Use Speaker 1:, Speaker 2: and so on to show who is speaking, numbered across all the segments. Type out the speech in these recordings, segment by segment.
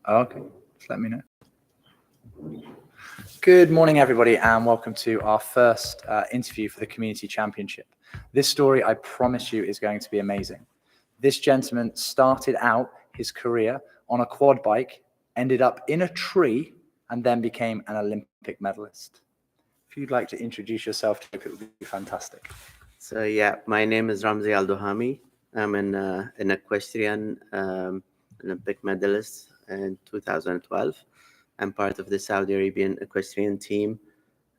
Speaker 1: Oh, okay, just let me know. Good morning, everybody, and welcome to our first interview for the Community Championship. This story, I promise you, is going to be amazing. This gentleman started out his career on a quad bike, ended up in a tree, and then became an Olympic medalist. If you'd like to introduce yourself, it would be fantastic.
Speaker 2: So yeah, my name is Ramzy Alduhami. I'm an equestrian Olympic medalist in 2012. I'm part of the Saudi Arabian equestrian team,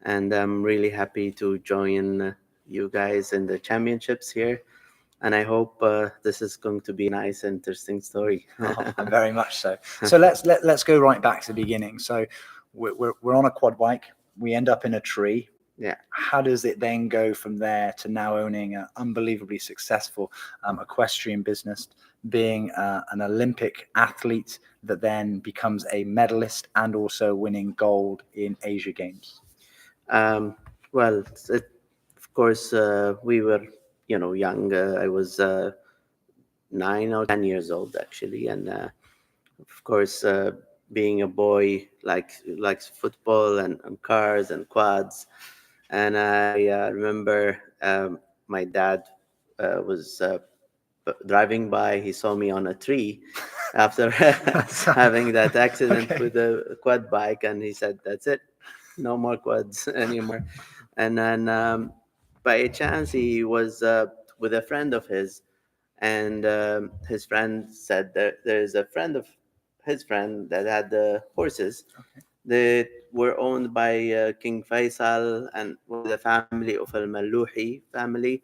Speaker 2: and I'm really happy to join you guys in the championships here. And I hope this is going to be a nice, interesting story.
Speaker 1: Very much so. So let's go right back to the beginning. So we're on a quad bike. We end up in a tree.
Speaker 2: Yeah.
Speaker 1: How does it then go from there to now owning an unbelievably successful equestrian business, being an Olympic athlete that then becomes a medalist and also winning gold in Asia Games?
Speaker 2: Well, of course, we were, young. I was 9 or 10 years old actually, and of course, being a boy likes football and cars and quads. And I remember my dad was driving by. He saw me on a tree after having that accident with a quad bike, and he said, "That's it, no more quads anymore." And then by chance, he was with a friend of his, and his friend said there's a friend of his friend that had the horses.
Speaker 1: Okay.
Speaker 2: They were owned by King Faisal and the family of Al Maluhi family,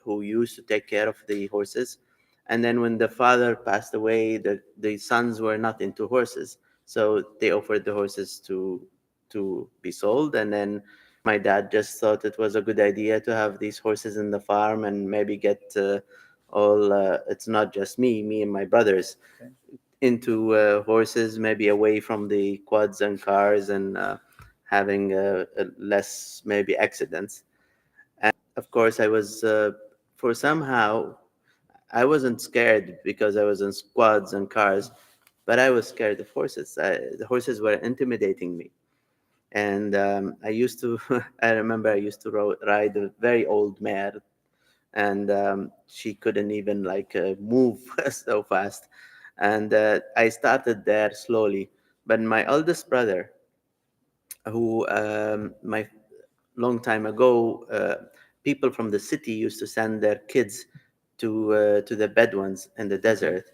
Speaker 2: who used to take care of the horses. And then when the father passed away, the sons were not into horses, so they offered the horses to be sold. And then my dad just thought it was a good idea to have these horses in the farm and maybe get all. It's not just me and my brothers.
Speaker 1: Okay.
Speaker 2: Into horses, maybe away from the quads and cars, and having less maybe accidents. And of course, I was for somehow I wasn't scared because I was in quads and cars, but I was scared of horses. The horses were intimidating me, and I used to. I remember I used to ride a very old mare, and she couldn't even move so fast. And I started there slowly. But my oldest brother, who my long time ago, people from the city used to send their kids to the Bedouins in the desert,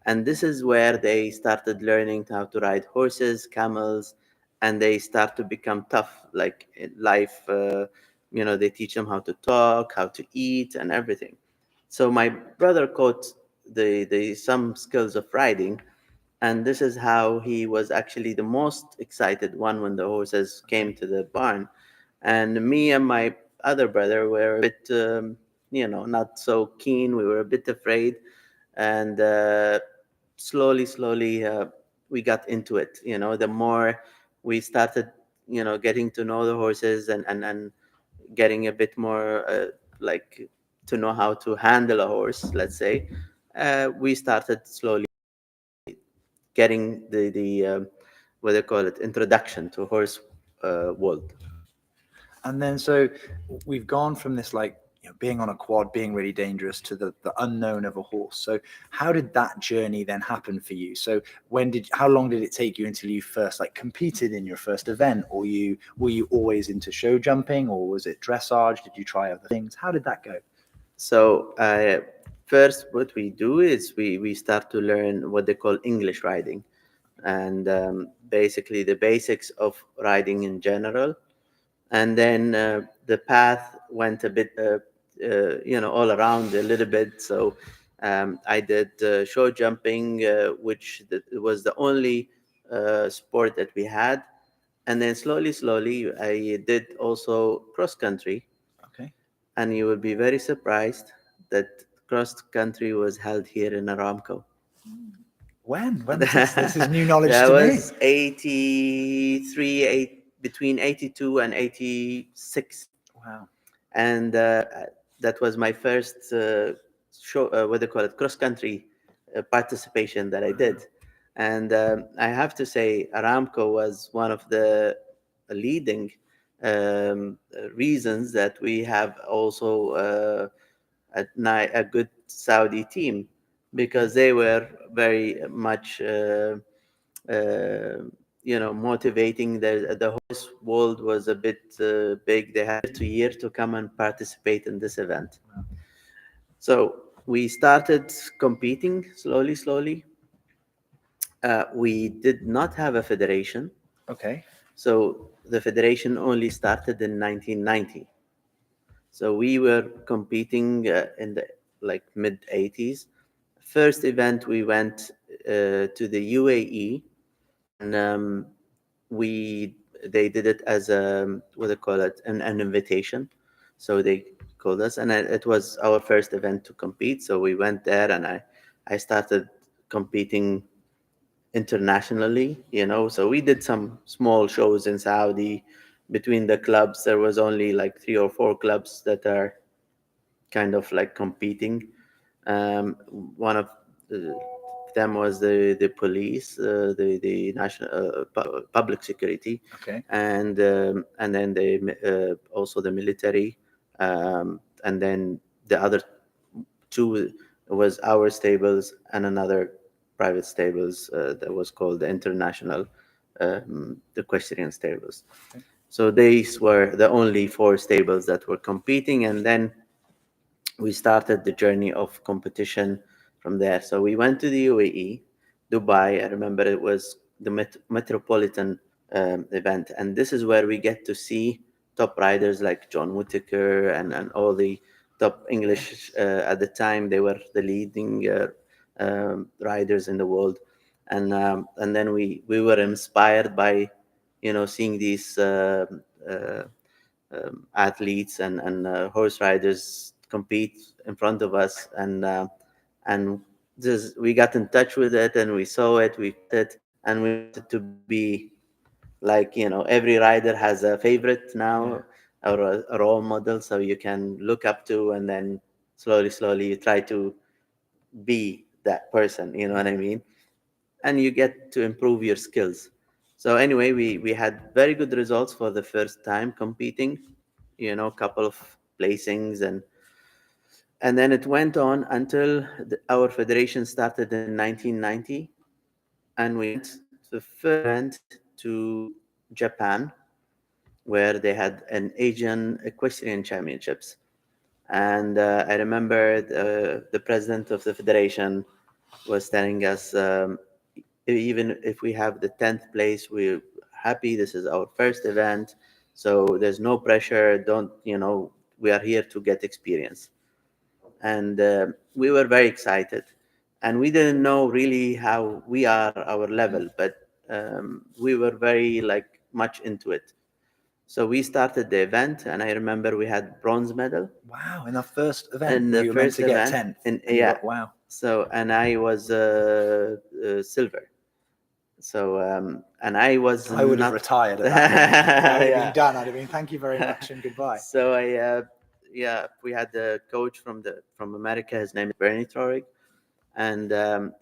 Speaker 2: and this is where they started learning how to ride horses, camels, and they start to become tough, like in life. They teach them how to talk, how to eat, and everything. So my brother caught the some skills of riding, and this is how he was actually the most excited one when the horses came to the barn. And me and my other brother were a bit, not so keen. We were a bit afraid, and slowly, we got into it. The more we started, getting to know the horses and getting a bit more like to know how to handle a horse, let's say, we started slowly getting the what they call it, introduction to horse world.
Speaker 1: And then so we've gone from this being on a quad, being really dangerous, to the unknown of a horse. So how did that journey then happen for you? So how long did it take you until you first competed in your first event? Or were you always into show jumping, or was it dressage? Did you try other things? How did that go?
Speaker 2: So first, what we do is we start to learn what they call English riding, and basically the basics of riding in general. And then the path went a bit, all around a little bit. So I did show jumping, which was the only sport that we had. And then slowly, I did also cross country.
Speaker 1: Okay.
Speaker 2: And you will be very surprised that cross country was held here in Aramco.
Speaker 1: When was this? This is new knowledge
Speaker 2: That
Speaker 1: to me.
Speaker 2: was 83, between 82 and 86.
Speaker 1: Wow.
Speaker 2: And that was my first show, what they call it, cross country participation that I did. And I have to say, Aramco was one of the leading reasons that we have also a good Saudi team, because they were very much motivating. The horse world was a bit big. They had to year to come and participate in this event. So we started competing slowly, slowly. We did not have a federation.
Speaker 1: Okay.
Speaker 2: So the federation only started in 1990. So we were competing in the like mid 80s. First event we went to the UAE, and we they did it as a, what do you call it, an invitation. So they called us, and it was our first event to compete. So we went there, and I started competing internationally, so we did some small shows in Saudi. Between the clubs, there was only like 3 or 4 clubs that are kind of like competing. One of the, them was the police, the national public security,
Speaker 1: Okay.
Speaker 2: and then the also the military, and then the other two was our stables and another private stables that was called the International Equestrian Stables.
Speaker 1: Okay.
Speaker 2: So these were the only 4 stables that were competing, and then we started the journey of competition from there. So we went to the UAE, Dubai. I remember it was the metropolitan event, and this is where we get to see top riders like John Whitaker and all the top English at the time. They were the leading riders in the world, and then we were inspired by seeing these athletes and horse riders compete in front of us, and just we got in touch with it, and we saw it, we felt it, and we wanted to be like, every rider has a favorite now, or a role model, so you can look up to, and then slowly you try to be that person, you know what I mean, and you get to improve your skills. So anyway, we had very good results for the first time competing, couple of placings, and then it went on until our federation started in 1990, and we went the first event to Japan, where they had an Asian Equestrian Championships. And I remember the president of the federation was telling us, even if we have the 10th place, we're happy. This is our first event, so there's no pressure. Don't, we are here to get experience. And we were very excited, and we didn't know really how we are, our level, but we were very like much into it. So we started the event, and I remember we had bronze medal.
Speaker 1: Wow, in our first event,
Speaker 2: In
Speaker 1: where
Speaker 2: the
Speaker 1: you were meant
Speaker 2: first
Speaker 1: to get
Speaker 2: event,
Speaker 1: 10th.
Speaker 2: and
Speaker 1: and you
Speaker 2: yeah,
Speaker 1: got- wow.
Speaker 2: so, and I was silver. So and I was
Speaker 1: I would have
Speaker 2: not
Speaker 1: retired at that point. I would have
Speaker 2: Yeah.
Speaker 1: been done. I'd have been, thank you very much and goodbye.
Speaker 2: So yeah, we had the coach from America. His name is Bernie Trorig, and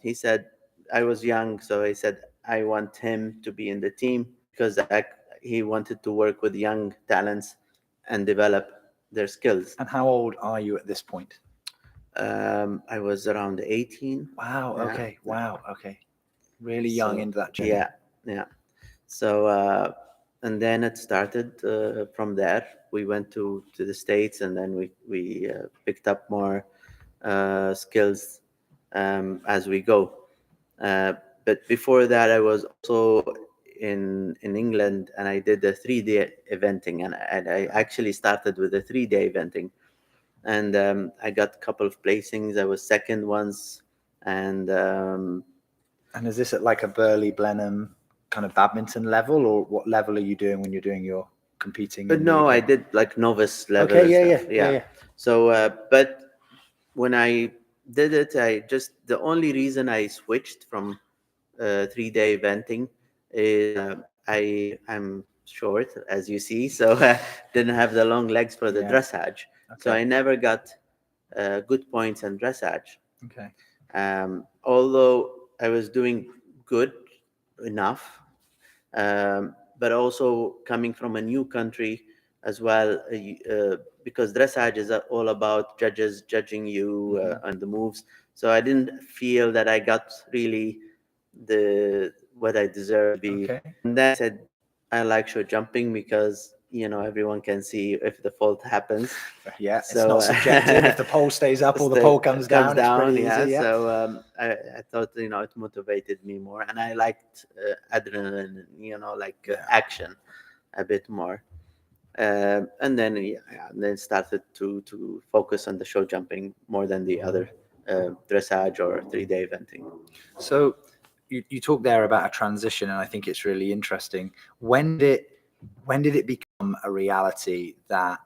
Speaker 2: he said, I was young, so he said I want him to be in the team, because he wanted to work with young talents and develop their skills.
Speaker 1: And how old are you at this point?
Speaker 2: I was around 18.
Speaker 1: Wow.
Speaker 2: Yeah.
Speaker 1: Okay. Wow. Okay. Really young
Speaker 2: So,
Speaker 1: into that journey.
Speaker 2: yeah. So and then it started from there. We went to the States, and then we picked up more skills as we go. But before that, I was also in England, and I did the 3-day eventing, and I actually started with the 3-day eventing, and I got a couple of placings. I was second once, and
Speaker 1: And is this at like a Burley Blenheim kind of badminton level, or what level are you doing when you're doing your competing?
Speaker 2: but
Speaker 1: in the
Speaker 2: no, I
Speaker 1: UK?
Speaker 2: did like novice level.
Speaker 1: Okay.
Speaker 2: and
Speaker 1: Yeah.
Speaker 2: stuff.
Speaker 1: Yeah.
Speaker 2: So, but when I did it, the only reason I switched from 3-day eventing is I'm short, as you see, so didn't have the long legs for the
Speaker 1: Yeah.
Speaker 2: dressage. So
Speaker 1: Okay.
Speaker 2: I never got good points in dressage.
Speaker 1: Okay.
Speaker 2: Although I was doing good enough, but also coming from a new country as well, because dressage is all about judges judging you on the moves. So I didn't feel that I got really the what I deserve to be.
Speaker 1: Okay.
Speaker 2: And then I said I like show jumping because everyone can see if the fault happens.
Speaker 1: Yeah, it's
Speaker 2: So
Speaker 1: not subjective. If the pole stays up or the pole comes down, it's pretty
Speaker 2: yeah.
Speaker 1: easy. Yeah.
Speaker 2: So I thought it motivated me more, and I liked adrenaline, like action a bit more. And then and then started to focus on the show jumping more than the other dressage or 3-day eventing.
Speaker 1: So you talk there about a transition, and I think it's really interesting. When did it become a reality that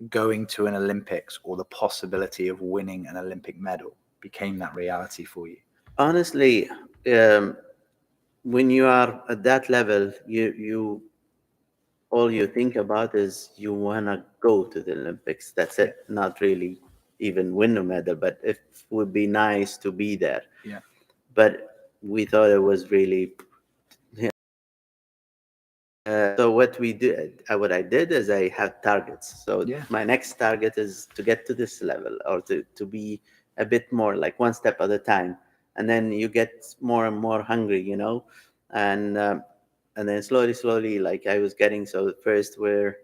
Speaker 1: going to an Olympics or the possibility of winning an Olympic medal became that reality for you?
Speaker 2: Honestly, when you are at that level, you all you think about is you wanna go to the Olympics. That's it. Not really even win a medal, but it would be nice to be there.
Speaker 1: Yeah.
Speaker 2: But we thought it was really. So what I did is I had targets. So my next target is to get to this level, or to be a bit more, like one step at a time, and then you get more and more hungry, and then slowly, like I was getting. So first we're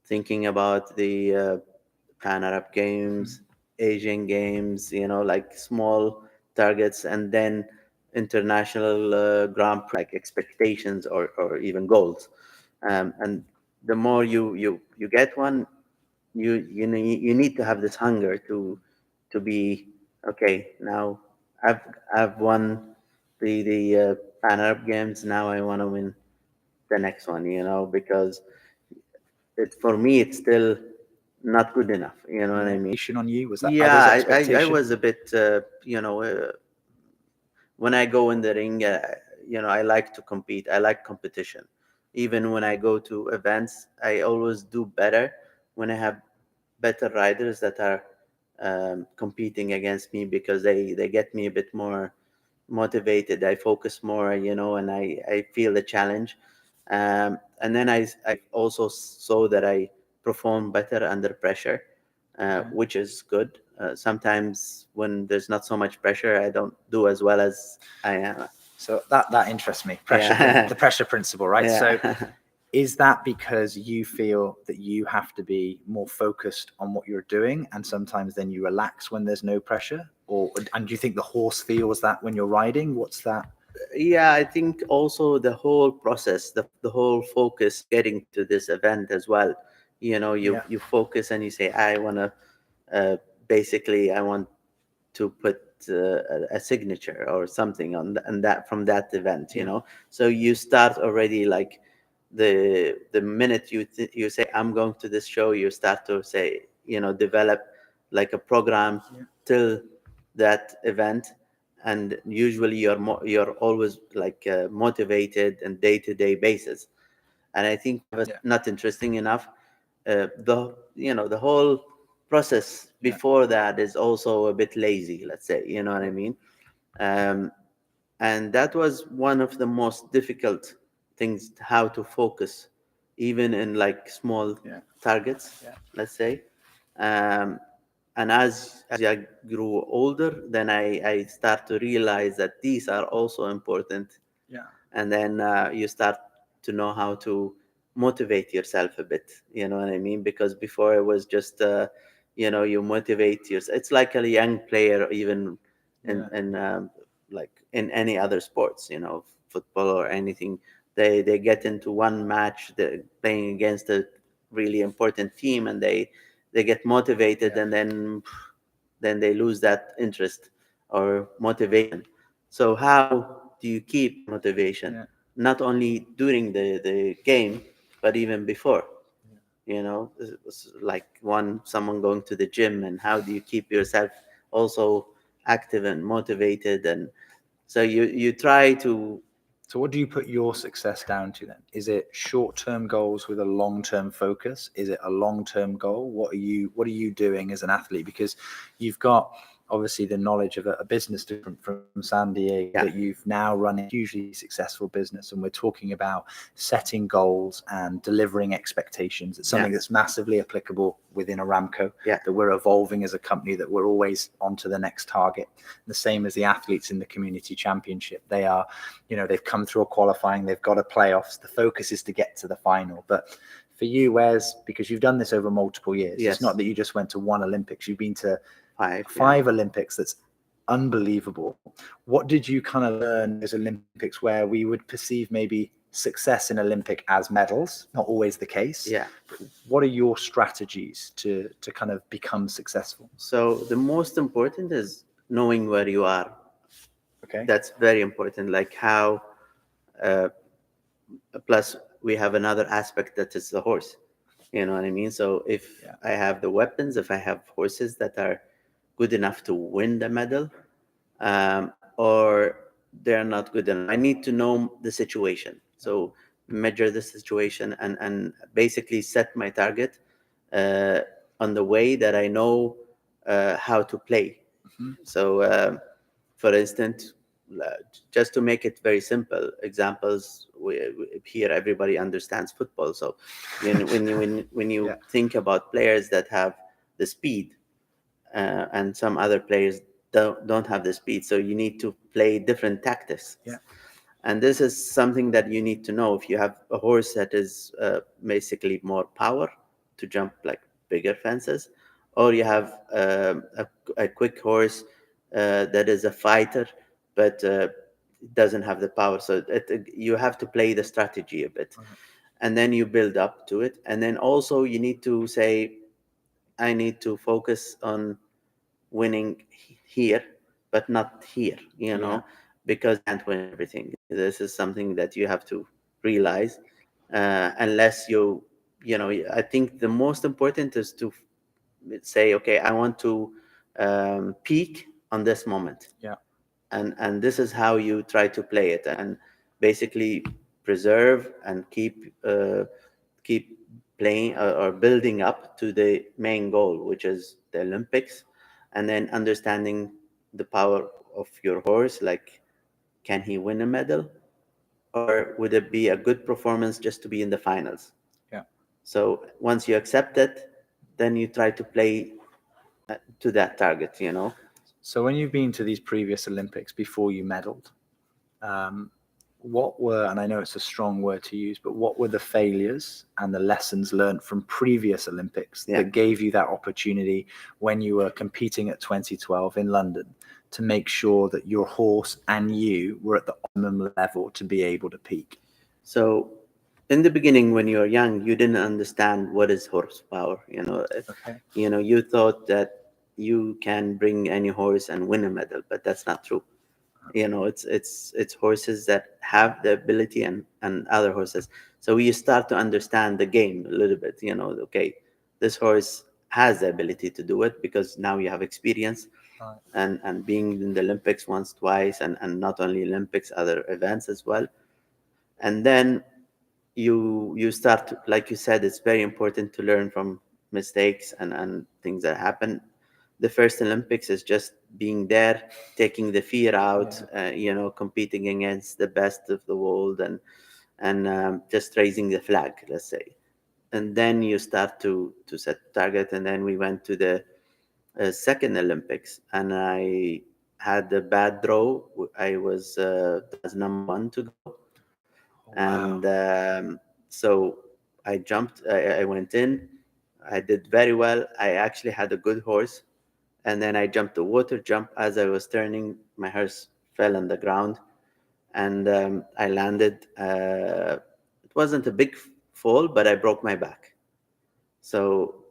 Speaker 2: thinking about the Pan Arab Games, Asian Games, like small targets, and then international Grand Prix, like expectations or even goals. And the more you get one, you need to have this hunger to be okay. Now I've I've won the Pan Arab Games. Now I want to win the next one, because for me it's still not good enough. You know what I mean?
Speaker 1: On you was that
Speaker 2: Yeah,
Speaker 1: others'
Speaker 2: I
Speaker 1: expectation?
Speaker 2: was a bit, when I go in the ring, I like to compete. I like competition. Even when I go to events, I always do better when I have better riders that are competing against me, because they get me a bit more motivated. I focus more, and I feel the challenge. And then I also saw that I perform better under pressure, which is good. Sometimes when there's not so much pressure, I don't do as well as I am.
Speaker 1: So that interests me. Pressure,
Speaker 2: Yeah.
Speaker 1: the pressure principle, right?
Speaker 2: Yeah.
Speaker 1: So is that because you feel that you have to be more focused on what you're doing, and sometimes then you relax when there's no pressure? And do you think the horse feels that when you're riding? What's that?
Speaker 2: Yeah, I think also the whole process, the whole focus getting to this event as well. You focus and you say, I want to, basically, I want to put a signature or something on that from that event. So you start already, like the minute you say I'm going to this show, you start to say, develop like a program till that event. And usually you're always like motivated and day-to-day basis. And I think that's not interesting enough. The whole process before that is also a bit lazy, let's say. You know what I mean? um, and that was one of the most difficult things, how to focus even in like small targets, let's say. um, and as I grew older, then I start to realize that these are also important. And then you start to know how to motivate yourself a bit. You know what I mean? Because before it was just you motivate yourself. It's like a young player, even in like in any other sports, football or anything. They get into one match, they're playing against a really important team, and they get motivated, and then they lose that interest or motivation. So how do you keep motivation, not only during the game, but even before? It's like someone going to the gym, and how do you keep yourself also active and motivated? And so you try to.
Speaker 1: So what do you put your success down to then? Is it short-term goals with a long-term focus? Is it a long-term goal? What are you doing as an athlete? Because you've got obviously the knowledge of a business different from San Diego, that you've now run a hugely successful business, and we're talking about setting goals and delivering expectations. It's something that's massively applicable within Aramco, that we're evolving as a company, that we're always on to the next target. The same as the athletes in the community championship. They are, they've come through a qualifying, they've got a playoffs. The focus is to get to the final. But for you, Wes, because you've done this over multiple years, it's not that you just went to one Olympics, you've been to five Olympics. That's unbelievable. What did you kind of learn as Olympics, where we would perceive maybe success in Olympic as medals? Not always the case. But what are your strategies to kind of become successful?
Speaker 2: So the most important is knowing where you are.
Speaker 1: Okay.
Speaker 2: That's very important. Like how, plus we have another aspect that is the horse. You know what I mean? So if I have the weapons, if I have horses that are good enough to win the medal, or they're not good enough, I need to know the situation. So measure the situation and basically set my target on the way that I know how to play. So, for instance, just to make it very simple, examples, here everybody understands football. So when you think about players that have the speed, and some other players don't have the speed, so you need to play different tactics. And this is something that you need to know. If you have a horse that is basically more power to jump like bigger fences, or you have a quick horse that is a fighter but doesn't have the power, so you have to play the strategy a bit, and then you build up to it. And then also you need to say, I need to focus on winning here but not here, because you can't win everything. This is something that you have to realize, unless I think the most important is to say, okay, I want to peak on this moment. And this is how you try to play it, and basically preserve and keep playing or building up to the main goal, which is the Olympics. And then understanding the power of your horse, like, can he win a medal, or would it be a good performance just to be in the finals? So once you accept it, then you try to play to that target.
Speaker 1: So when you've been to these previous Olympics before you medaled, what were, and I know it's a strong word to use, but what were the failures and the lessons learned from previous Olympics that gave you that opportunity when you were competing at 2012 in London to make sure that your horse and you were at the optimum level to be able to peak?
Speaker 2: So in the beginning, when you're young, you didn't understand what is horsepower. You thought that you can bring any horse and win a medal, but that's not true. It's horses that have the ability, and other horses. So you start to understand the game a little bit. Okay, this horse has the ability to do it because now you have experience, and being in the Olympics once, twice, and not only Olympics, other events as well. And then you start to, like you said, it's very important to learn from mistakes and things that happen. The first Olympics is just being there, taking the fear out, competing against the best of the world, and just raising the flag, let's say. And then you start to set target. And then we went to the second Olympics, and I had a bad draw. I was number one to go. And so I jumped. I went in. I did very well. I actually had a good horse. And then I jumped the water jump. As I was turning, my horse fell on the ground, and I landed. It wasn't a big fall, but I broke my back. So,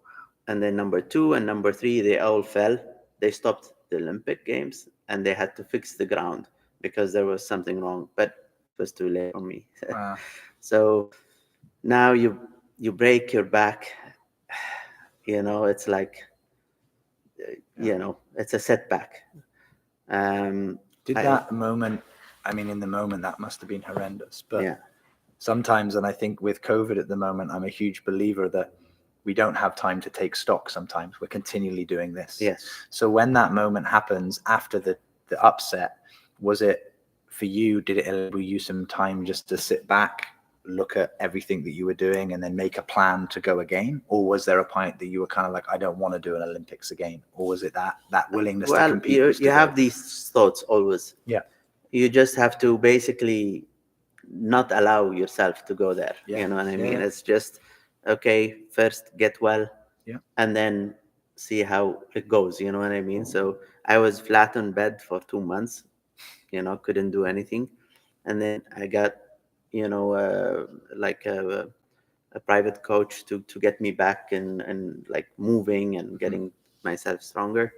Speaker 2: and then number 2 and number 3, they all fell. They stopped the Olympic Games, and they had to fix the ground because there was something wrong. But it was too late for me. So now you break your back. It's like, it's a setback.
Speaker 1: Did that moment, I mean, in the moment, that must have been horrendous. But sometimes, and I think with COVID at the moment, I'm a huge believer that we don't have time to take stock sometimes. We're continually doing this.
Speaker 2: Yes.
Speaker 1: So when that moment happens after the upset, was it for you, did it enable you some time just to sit back, look at everything that you were doing and then make a plan to go again? Or was there a point that you were kind of like, I don't want to do an Olympics again? Or was it that willingness to compete?
Speaker 2: You have these thoughts always.
Speaker 1: Yeah.
Speaker 2: You just have to basically not allow yourself to go there.
Speaker 1: Yeah.
Speaker 2: You know what I mean?
Speaker 1: Yeah.
Speaker 2: It's just, okay, first get well,
Speaker 1: Yeah.
Speaker 2: and then see how it goes. You know what I mean? So I was flat on bed for 2 months, couldn't do anything. And then I got, like a private coach to get me back and like moving and getting myself stronger.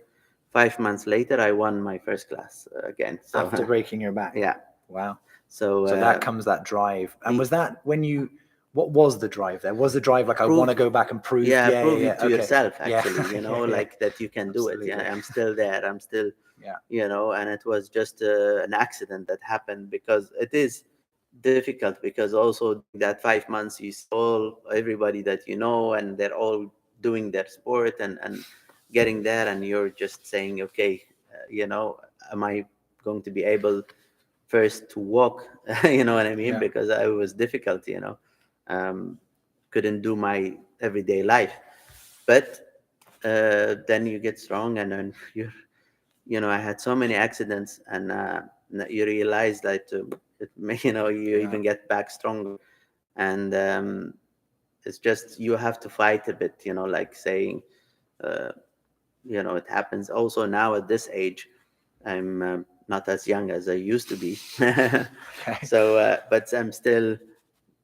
Speaker 2: 5 months later, I won my first class again. So
Speaker 1: After breaking your back.
Speaker 2: yeah.
Speaker 1: Wow.
Speaker 2: So
Speaker 1: that comes that drive. And was that when you, what was the drive there? Was the drive like, I want to go back and prove?
Speaker 2: Prove it to
Speaker 1: okay.
Speaker 2: yourself, actually,
Speaker 1: Yeah.
Speaker 2: like that you can do it.
Speaker 1: Absolutely.
Speaker 2: Yeah, I'm still there. I'm still,
Speaker 1: yeah.
Speaker 2: And it was just an accident that happened, because it is difficult, because also that 5 months you see everybody that and they're all doing their sport and getting there, and you're just saying, okay, am I going to be able first to walk? You know what I mean?
Speaker 1: Yeah.
Speaker 2: Because I was difficult, couldn't do my everyday life. But then you get strong, and then I had so many accidents, and you realize that you even get back stronger. And it's just, you have to fight a bit, like saying, uh, it happens. Also now at this age, I'm not as young as I used to be.
Speaker 1: Okay.
Speaker 2: So but I'm still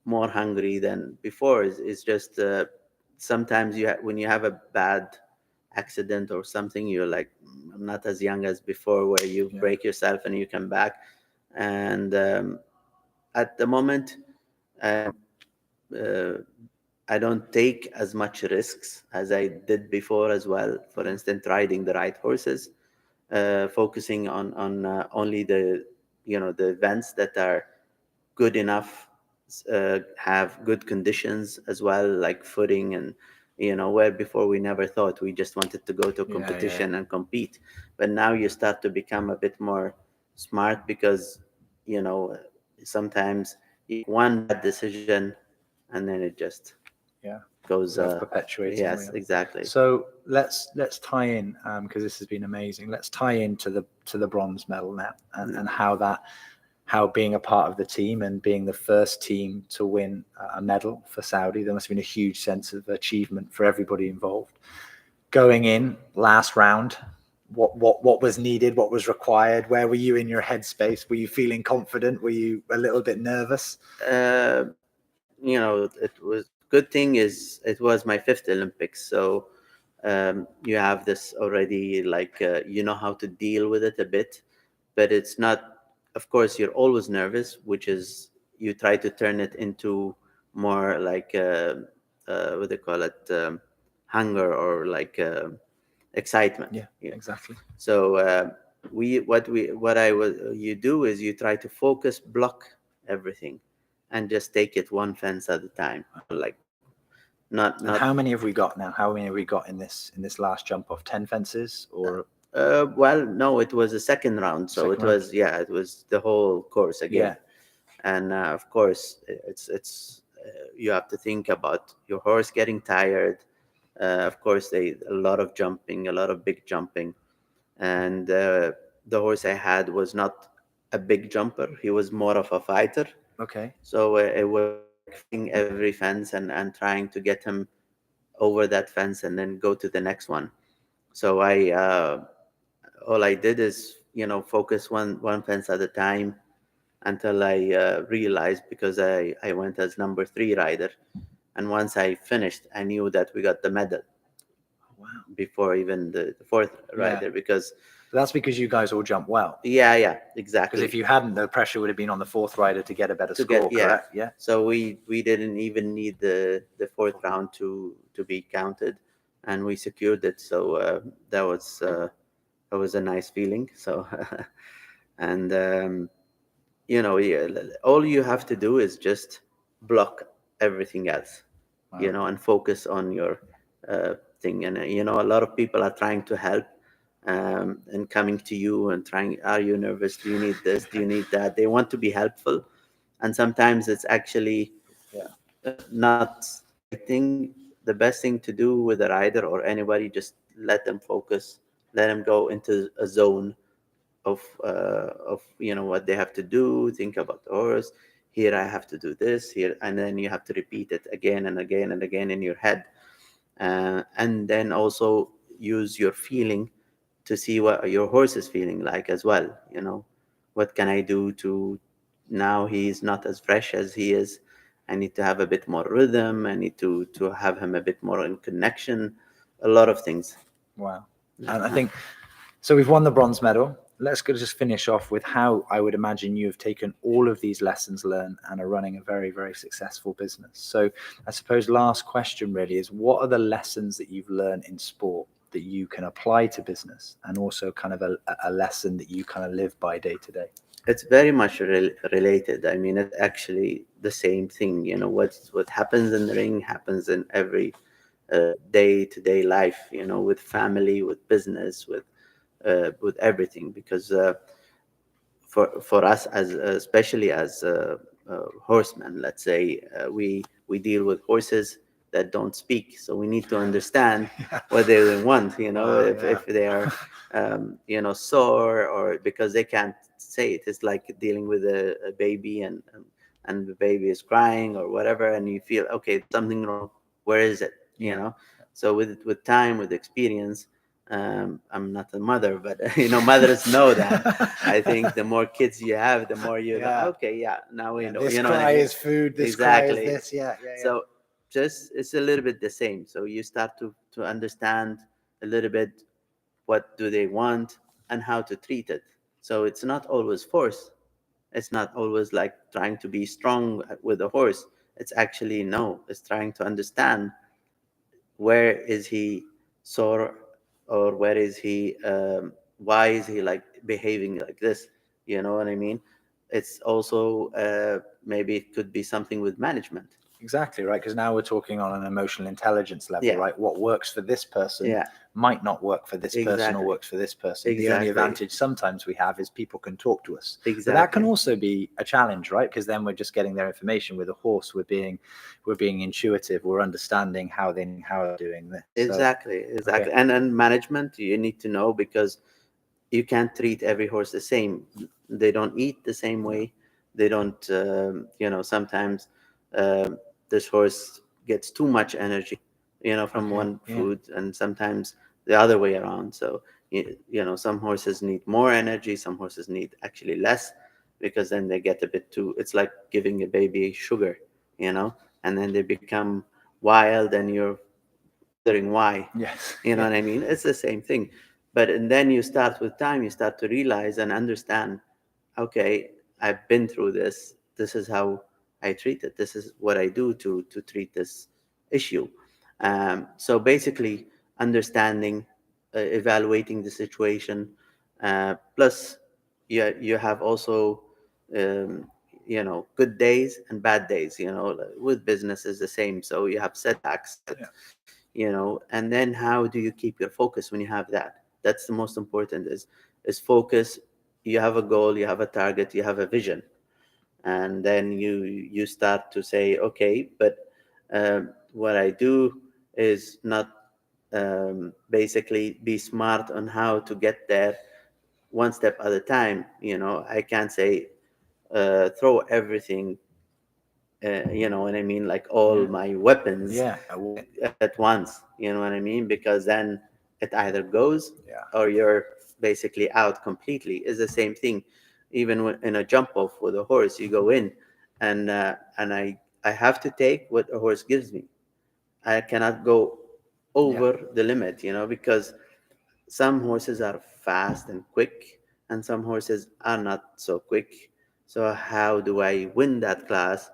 Speaker 2: more hungry than before. It's just sometimes when you have a bad accident or something, you're like, I'm not as young as before, where you break yourself and you come back. And at the moment, uh, I don't take as much risks as I did before as well. For instance, riding the right horses, focusing on only the events that are good enough, have good conditions as well, like footing, and where before we never thought, we just wanted to go to a competition and compete. But now you start to become a bit more smart, because sometimes one bad decision, and then it just goes
Speaker 1: perpetuating.
Speaker 2: Yes, exactly.
Speaker 1: So let's tie in, because this has been amazing. Let's tie into the bronze medal now, and how being a part of the team and being the first team to win a medal for Saudi, there must have been a huge sense of achievement for everybody involved. Going in last round, what was needed, what was required? Where were you in your headspace? Were you feeling confident? Were you a little bit nervous?
Speaker 2: It was, good thing is it was my fifth Olympics, so you have this already, like you know how to deal with it a bit. But it's not, of course you're always nervous, which is, you try to turn it into more like what they call it, hunger, or like excitement.
Speaker 1: Yeah, exactly.
Speaker 2: So you do is you try to focus, block everything, and just take it one fence at a time. Like not.
Speaker 1: And how many have we got now? How many have we got in this last jump off? 10 fences or?
Speaker 2: Well, no, it was a second round, so it was the whole course again. And of course, it's you have to think about your horse getting tired. Of course, a lot of jumping, a lot of big jumping, and the horse I had was not a big jumper. He was more of a fighter.
Speaker 1: Okay.
Speaker 2: So it was like fighting every fence and trying to get him over that fence and then go to the next one. So all I did is focus one fence at a time, until I realized, because I went as number 3 rider, and once I finished, I knew that we got the medal.
Speaker 1: Wow.
Speaker 2: Before even the fourth rider, because
Speaker 1: that's because you guys all jump well.
Speaker 2: Yeah, exactly.
Speaker 1: Because if you hadn't, the pressure would have been on the fourth rider to get a better score. Correct? Yeah.
Speaker 2: So we didn't even need the fourth round to be counted, and we secured it. So that was a nice feeling. So and all you have to do is just block everything else, and focus on your thing. And a lot of people are trying to help, and coming to you and trying, are you nervous, do you need this, do you need that? They want to be helpful, and sometimes it's actually
Speaker 1: Yeah.
Speaker 2: not the right thing. The best thing to do with a rider or anybody, just let them focus, let them go into a zone of what they have to do. Think about the horse. Here I have to do this here, and then you have to repeat it again and again and again in your head, and then also use your feeling to see what your horse is feeling like as well. What can I do to, now he's not as fresh as he is, I need to have a bit more rhythm, I need to have him a bit more in connection, a lot of things.
Speaker 1: Wow. And I think, so we've won the bronze medal. Let's go just finish off with how I would imagine you have taken all of these lessons learned and are running a very, very successful business. So I suppose last question really is, what are the lessons that you've learned in sport that you can apply to business, and also kind of a lesson that you kind of live by day to day?
Speaker 2: It's very much related. I mean, it's actually the same thing. What happens in the ring happens in every day-to-day life. With family, with business, with everything. Because for us, as especially as horsemen, let's say, we deal with horses that don't speak, so we need to understand what they want. If they are sore, or because they can't say it. It's like dealing with a baby, and the baby is crying or whatever, and you feel, okay, something wrong, where is it? So with time, with experience, I'm not a mother, but mothers know that. I think the more kids you have, the more you're like, okay, yeah, now we know.
Speaker 1: This
Speaker 2: You know
Speaker 1: cry
Speaker 2: what I mean?
Speaker 1: is food. This
Speaker 2: Exactly.
Speaker 1: cry is this. Yeah.
Speaker 2: So just, it's a little bit the same. So you start to understand a little bit what do they want and how to treat it. So it's not always force. It's not always like trying to be strong with a horse. It's actually, no, it's trying to understand where is he sore, or where is he, why is he like behaving like this. You know what I mean? It's also, maybe it could be something with management.
Speaker 1: Exactly, right. Because now we're talking on an emotional intelligence level,
Speaker 2: Yeah.
Speaker 1: right? What works for this person
Speaker 2: Yeah.
Speaker 1: might not work for this person, or
Speaker 2: Exactly.
Speaker 1: works for this person. The only
Speaker 2: Exactly.
Speaker 1: advantage sometimes we have is people can talk to us. But that
Speaker 2: Exactly.
Speaker 1: can also be a challenge, right? Because then we're just getting their information. With a horse, we're being intuitive. We're understanding how they're doing this.
Speaker 2: Exactly. Exactly. And management, you need to know, because you can't treat every horse the same. They don't eat the same way. They don't, sometimes, this horse gets too much energy, from one food, and sometimes the other way around. So, some horses need more energy, some horses need actually less, because then they get a bit too, it's like giving a baby sugar, and then they become wild, and you're wondering why.
Speaker 1: Yes.
Speaker 2: You know what I mean? It's the same thing. But and then you start, with time, you start to realize and understand, okay, I've been through this. This is how I treat it. This is what I do to treat this issue. So basically, understanding, evaluating the situation, plus you have also, um, good days and bad days. With business is the same. So you have setbacks, and then how do you keep your focus when you have that? That's the most important, is focus. You have a goal, you have a target, you have a vision, and then you start to say, okay, but what I do is not, basically be smart on how to get there, one step at a time. I can't say, throw everything, you know what I mean, like all my weapons at once. You know what I mean? Because then it either goes, or you're basically out completely. It's the same thing. Even in a jump off with a horse, you go in, and I have to take what a horse gives me. I cannot go over the limit, because some horses are fast and quick, and some horses are not so quick. So how do I win that class?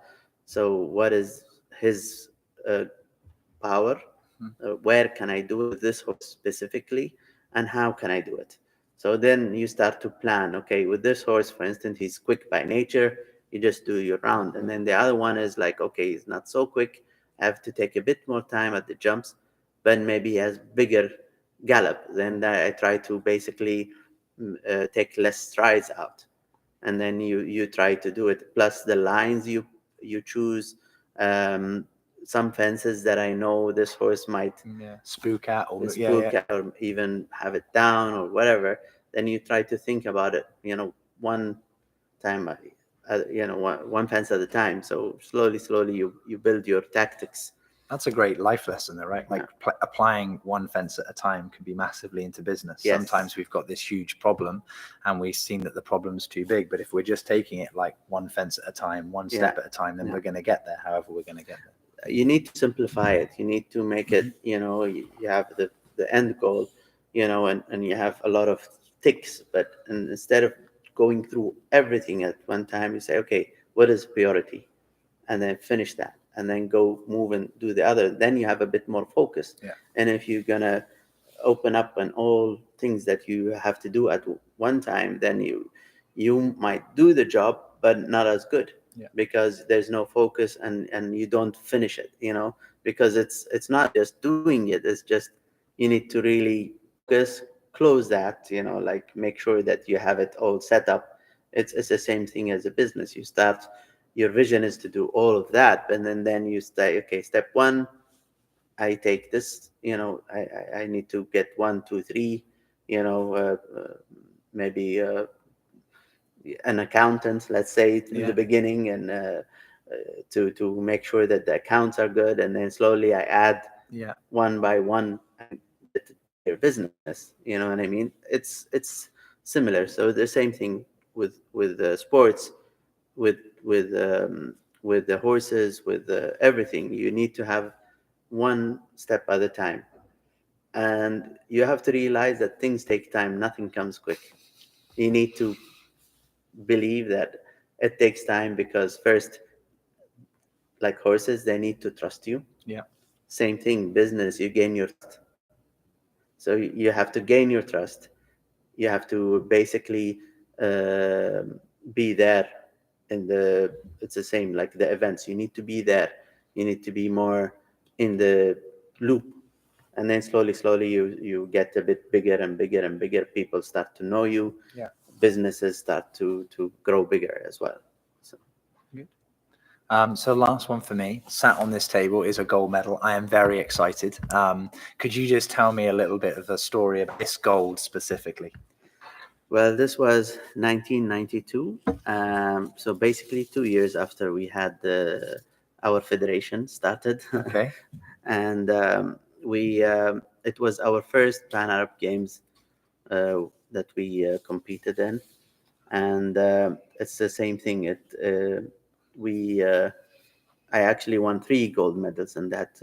Speaker 2: So what is his, uh, power? Where can I do it with this horse specifically, and how can I do it? So then you start to plan. Okay, with this horse, for instance, he's quick by nature. You just do your round, and then the other one is like, okay, he's not so quick. I have to take a bit more time at the jumps. but maybe he has bigger gallop. Then I try to basically take less strides out, and then you try to do it. Plus the lines you choose. Some fences that I know this horse might
Speaker 1: spook at, or
Speaker 2: or even have it down or whatever. Then you try to think about it, one time, one fence at a time. So slowly you build your tactics.
Speaker 1: That's a great life lesson, though, right? Like applying one fence at a time can be massively into business.
Speaker 2: Yes.
Speaker 1: Sometimes we've got this huge problem and we've seen that the problem's too big. But if we're just taking it like one fence at a time, one step at a time, then we're going to get there, however we're going to get there.
Speaker 2: You need to simplify it. You need to make it, you have the end goal, and you have a lot of ticks. But instead of going through everything at one time, you say, okay, what is priority? And then finish that. And then go move and do the other. Then you have a bit more focus.
Speaker 1: Yeah.
Speaker 2: And if you're gonna open up on all things that you have to do at one time, then you might do the job, but not as good.
Speaker 1: Yeah.
Speaker 2: Because there's no focus and you don't finish it. Because it's not just doing it. It's just you need to really focus, close that. Like make sure that you have it all set up. It's the same thing as a business. You start. Your vision is to do all of that, and then you say, okay, step one, I take this, I need to get 1, 2, 3, maybe an accountant, let's say, in the beginning, and to make sure that the accounts are good, and then slowly I add one by one your business. You know what I mean? It's similar. So the same thing with sports, with the horses, with everything. You need to have one step at a time, and you have to realize that things take time. Nothing comes quick. You need to believe that it takes time, because first, like horses, they need to trust you.
Speaker 1: Yeah.
Speaker 2: Same thing, business, you gain your trust. So you have to gain your trust. You have to basically be there it's the same like the events. You need to be there. You need to be more in the loop. And then slowly you get a bit bigger and bigger and bigger. People start to know you.
Speaker 1: Yeah.
Speaker 2: Businesses start to grow bigger as well. So
Speaker 1: good. So last one for me, sat on this table, is a gold medal. I am very excited. Could you just tell me a little bit of the story of this gold specifically?
Speaker 2: Well, this was 1992. So basically 2 years after we had our federation started.
Speaker 1: Okay.
Speaker 2: And it was our first Pan Arab Games that we competed in. And it's the same thing. I actually won 3 gold medals in that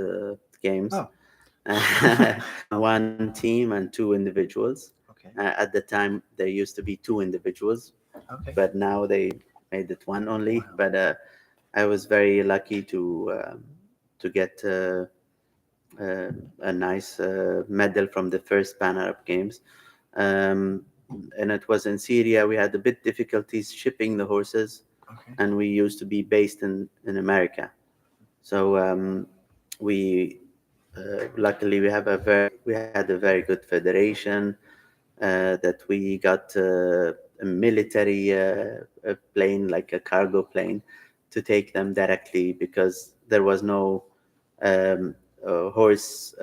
Speaker 2: games.
Speaker 1: Oh.
Speaker 2: One team and 2 individuals.
Speaker 1: Okay.
Speaker 2: At the time, there used to be 2 individuals.
Speaker 1: Okay.
Speaker 2: But now they made it 1 only.
Speaker 1: Wow.
Speaker 2: But I was very lucky to get a nice medal from the first Pan Arab Games. And it was in Syria. We had a bit difficulties shipping the horses.
Speaker 1: Okay.
Speaker 2: And we used to be based in America. So we luckily we had a very good federation that we got a military plane, like a cargo plane, to take them directly, because there was no horse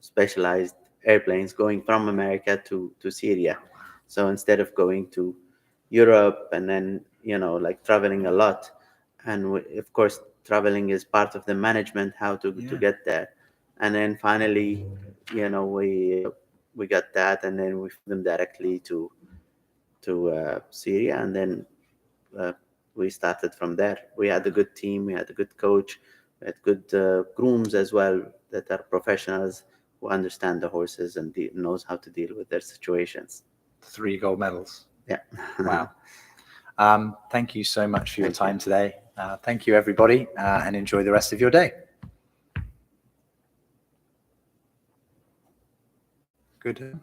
Speaker 2: specialized airplanes going from America to Syria. So instead of going to Europe and then like traveling a lot, and of course traveling is part of the management, how to get there. And then finally we got that, and then we flew them directly to Syria, and then we started from there. We had a good team, we had a good coach, we had good grooms as well, that are professionals who understand the horses and knows how to deal with their situations.
Speaker 1: 3 gold medals.
Speaker 2: Yeah.
Speaker 1: Wow. Thank you so much for your time today. Thank you, everybody, and enjoy the rest of your day. Good.